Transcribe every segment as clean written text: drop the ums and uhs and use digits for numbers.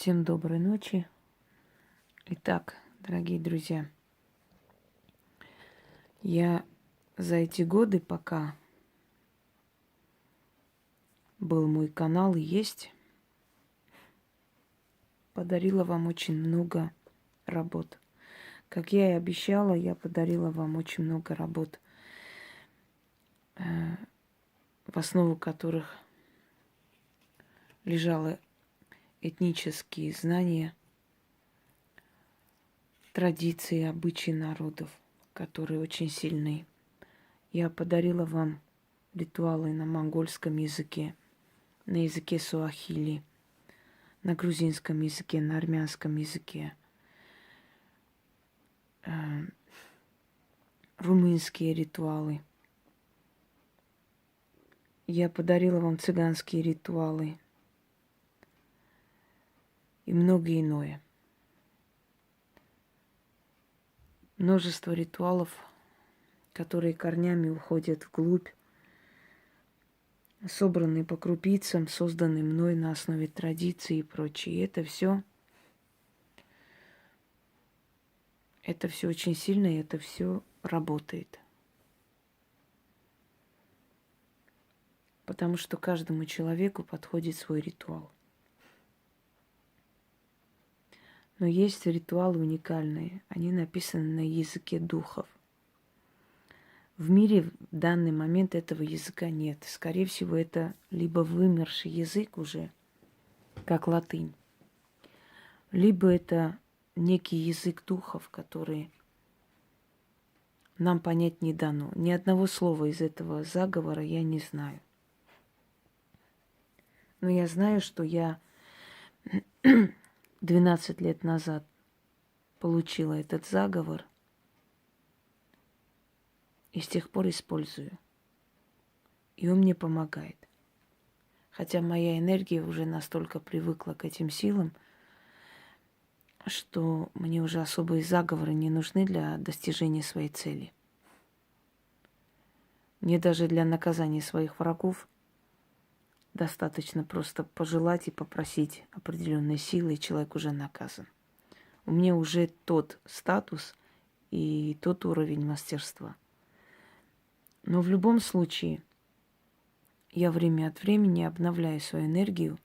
Всем доброй ночи. Итак, дорогие друзья, я за эти годы, пока был мой канал и есть, подарила вам очень много работ. Как я и обещала, я подарила вам очень много работ, в основу которых лежало этнические знания, традиции, обычаи народов, которые очень сильны. Я подарила вам ритуалы на монгольском языке, на языке суахили, на грузинском языке, на армянском языке, румынские ритуалы. Я подарила вам цыганские ритуалы и многое иное. Множество ритуалов, которые корнями уходят вглубь, собранные по крупицам, созданные мной на основе традиций и прочее. И это все очень сильно, и это все работает. Потому что каждому человеку подходит свой ритуал. Но есть ритуалы уникальные. Они написаны на языке духов. В мире в данный момент этого языка нет. Скорее всего, это либо вымерший язык уже, как латынь, либо это некий язык духов, который нам понять не дано. Ни одного слова из этого заговора я не знаю. Но я знаю, что я 12 лет назад получила этот заговор и с тех пор использую. И он мне помогает. Хотя моя энергия уже настолько привыкла к этим силам, что мне уже особые заговоры не нужны для достижения своей цели. Мне даже для наказания своих врагов достаточно просто пожелать и попросить определенной силы, и человек уже наказан. У меня уже тот статус и тот уровень мастерства. Но в любом случае я время от времени обновляю свою энергию,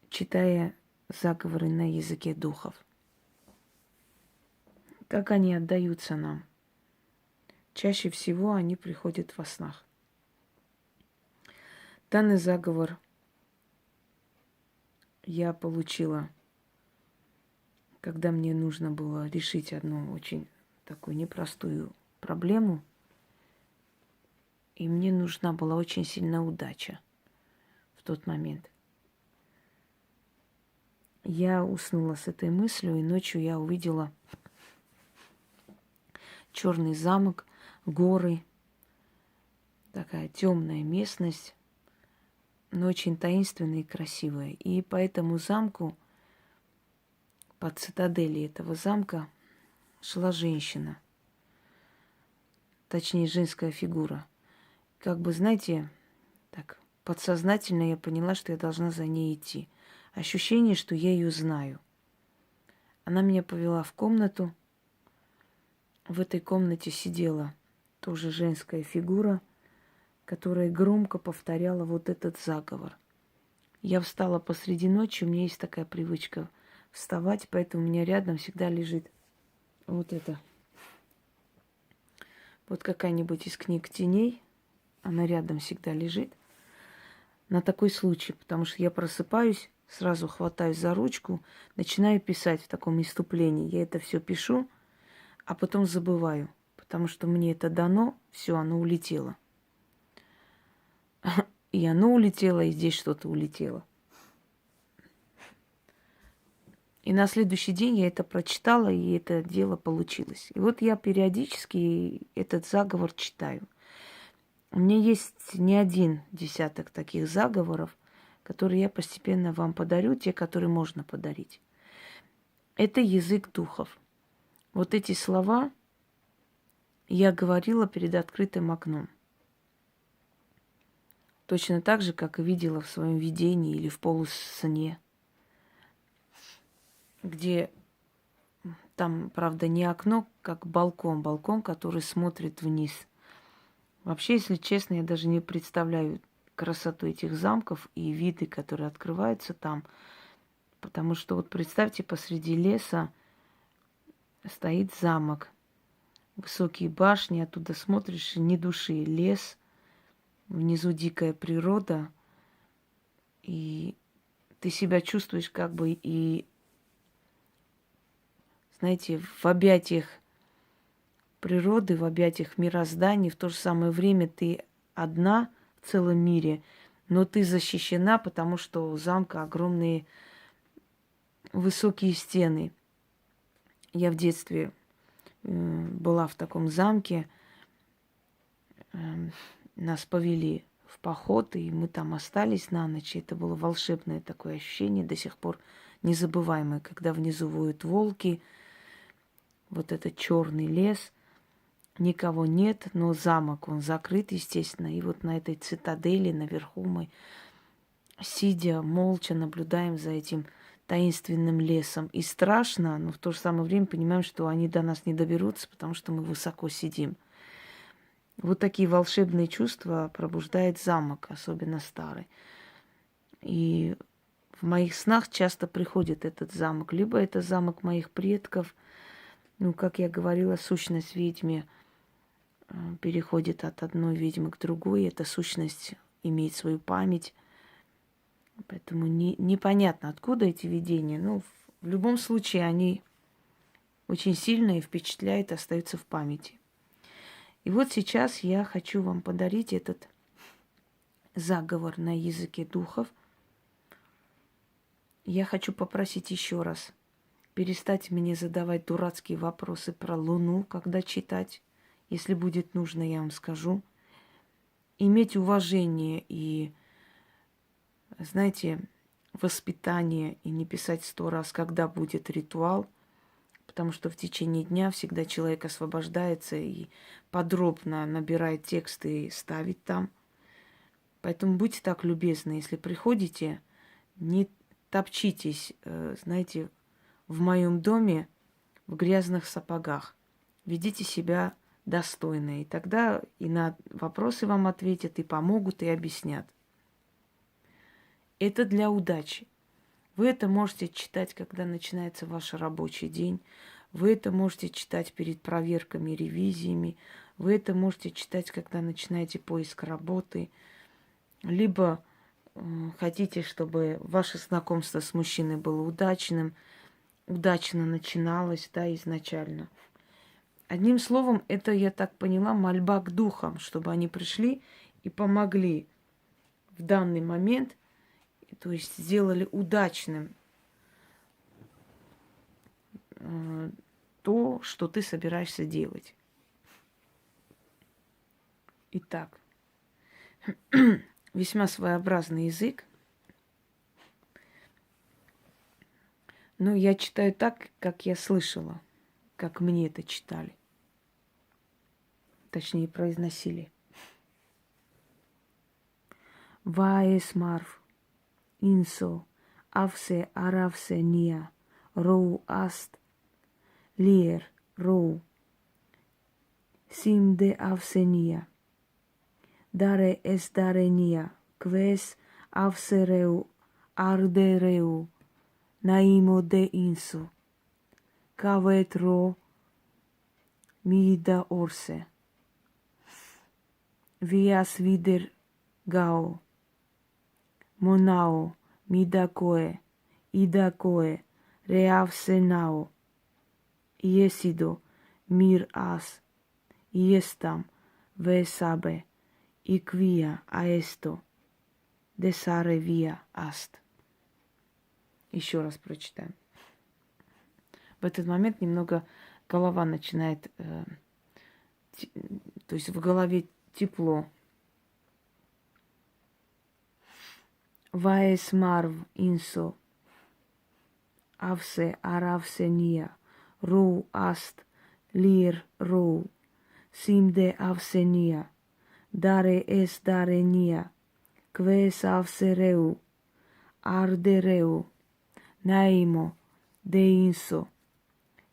читая заговоры на языке духов. Как они отдаются нам? Чаще всего они приходят во снах. Данный заговор я получила, когда мне нужно было решить одну очень такую непростую проблему, и мне нужна была очень сильная удача в тот момент. Я уснула с этой мыслью, и ночью я увидела черный замок, горы, такая темная местность, но очень таинственная и красивая. И по этому замку, по цитадели этого замка, шла женщина, точнее женская фигура. Как бы, знаете, так подсознательно я поняла, что я должна за ней идти. Ощущение, что я ее знаю. Она меня повела в комнату. В этой комнате сидела тоже женская фигура, которая громко повторяла вот этот заговор. Я встала посреди ночи, у меня есть такая привычка вставать, поэтому у меня рядом всегда лежит вот это. Вот какая-нибудь из книг теней, она рядом всегда лежит. На такой случай, потому что я просыпаюсь, сразу хватаюсь за ручку, начинаю писать в таком иступлении. Я это все пишу, а потом забываю, потому что мне это дано, все, оно улетело. И оно улетело, и здесь что-то улетело. И на следующий день я это прочитала, и это дело получилось. И вот я периодически этот заговор читаю. У меня есть не один десяток таких заговоров, которые я постепенно вам подарю, те, которые можно подарить. Это язык духов. Вот эти слова я говорила перед открытым окном. Точно так же, как и видела в своем видении или в полусне. где там, правда, не окно, как балкон, балкон, который смотрит вниз. Вообще, если честно, я даже не представляю красоту этих замков и виды, которые открываются там. Потому что вот представьте, посреди леса стоит замок. Высокие башни, оттуда смотришь, ни души, лес, внизу дикая природа. И ты себя чувствуешь как бы и, знаете, в объятиях природы, в объятиях мироздания. В то же самое время ты одна в целом мире, но ты защищена, потому что у замка огромные высокие стены. Я в детстве была в таком замке, нас повели в поход, и мы там остались на ночь. Это было волшебное такое ощущение, до сих пор незабываемое, когда внизу воют волки, вот этот черный лес, никого нет, но замок, он закрыт, естественно. И вот на этой цитадели наверху мы, сидя, молча наблюдаем за этим таинственным лесом. И страшно, но в то же самое время понимаем, что они до нас не доберутся, потому что мы высоко сидим. Вот такие волшебные чувства пробуждает замок, особенно старый. И в моих снах часто приходит этот замок. Либо это замок моих предков. Ну, как я говорила, сущность ведьмы переходит от одной ведьмы к другой. Эта сущность имеет свою память. Поэтому непонятно, откуда эти видения. Ну, в любом случае, они очень сильные, впечатляют, остаются в памяти. И вот сейчас я хочу вам подарить этот заговор на языке духов. Я хочу попросить еще раз перестать мне задавать дурацкие вопросы про Луну, когда читать. Если будет нужно, я вам скажу. Иметь уважение и, знаете, воспитание, и не писать 100 раз, когда будет ритуал, потому что в течение дня всегда человек освобождается и подробно набирает тексты и ставит там. Поэтому будьте так любезны, если приходите, не топчитесь, знаете, в моем доме в грязных сапогах. Ведите себя достойно, и тогда и на вопросы вам ответят, и помогут, и объяснят. Это для удачи. Вы это можете читать, когда начинается ваш рабочий день. Вы это можете читать перед проверками, ревизиями. Вы это можете читать, когда начинаете поиск работы. Либо хотите, чтобы ваше знакомство с мужчиной было удачным, удачно начиналось, да, изначально. Одним словом, это, я так поняла, мольба к духам, чтобы они пришли и помогли в данный момент, то есть сделали удачным то, что ты собираешься делать. Итак, весьма своеобразный язык. Но я читаю так, как я слышала, как мне это читали. Точнее, произносили. Ваес марв, инсо, авсе аравсе ния, роу аст, лиер, роу, сим де авсе ния, даре эс даре ния, квес авсе реу, арде реу, наимо де инсо, кавет ро, мида орсе, виас видер гао, Μονάω, μηδακόε, ιδακόε, ρεαυσενάω, ιέσιδο, μυρ ας, ιέσταμ, βεσάμπε, иквия аэсто, десаревия аст. Еще раз прочитаем. В этот момент немного голова начинает, то есть в голове тепло. Ваес марв инсо, авсе аравсе ния, роу аст, лир роу, симде авсе ния, даре эс даре ния, квес авсе реу, арде реу, наимо, деинсо,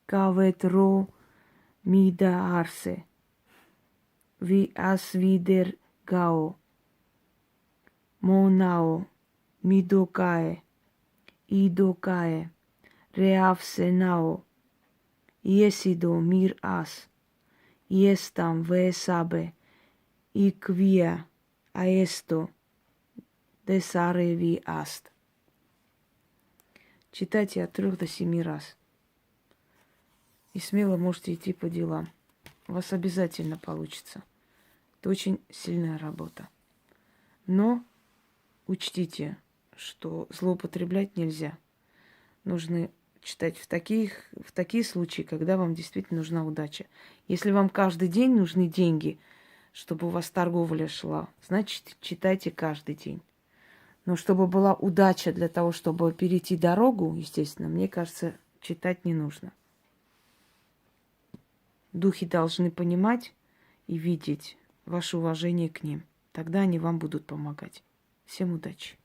каветро мида арсе, ви асвидер гао, монао, мидокае, идокае, реавсенао, иесидо мир ас, иестам весабе, иквия, аесто, десареви аст. Читайте от 3 до 7 раз. И смело можете идти по делам. У вас обязательно получится. Это очень сильная работа. Но учтите, что злоупотреблять нельзя. Нужно читать в такие случаи, когда вам действительно нужна удача. Если вам каждый день нужны деньги, чтобы у вас торговля шла, значит, читайте каждый день. Но чтобы была удача для того, чтобы перейти дорогу, естественно, мне кажется, читать не нужно. Духи должны понимать и видеть ваше уважение к ним. Тогда они вам будут помогать. Всем удачи!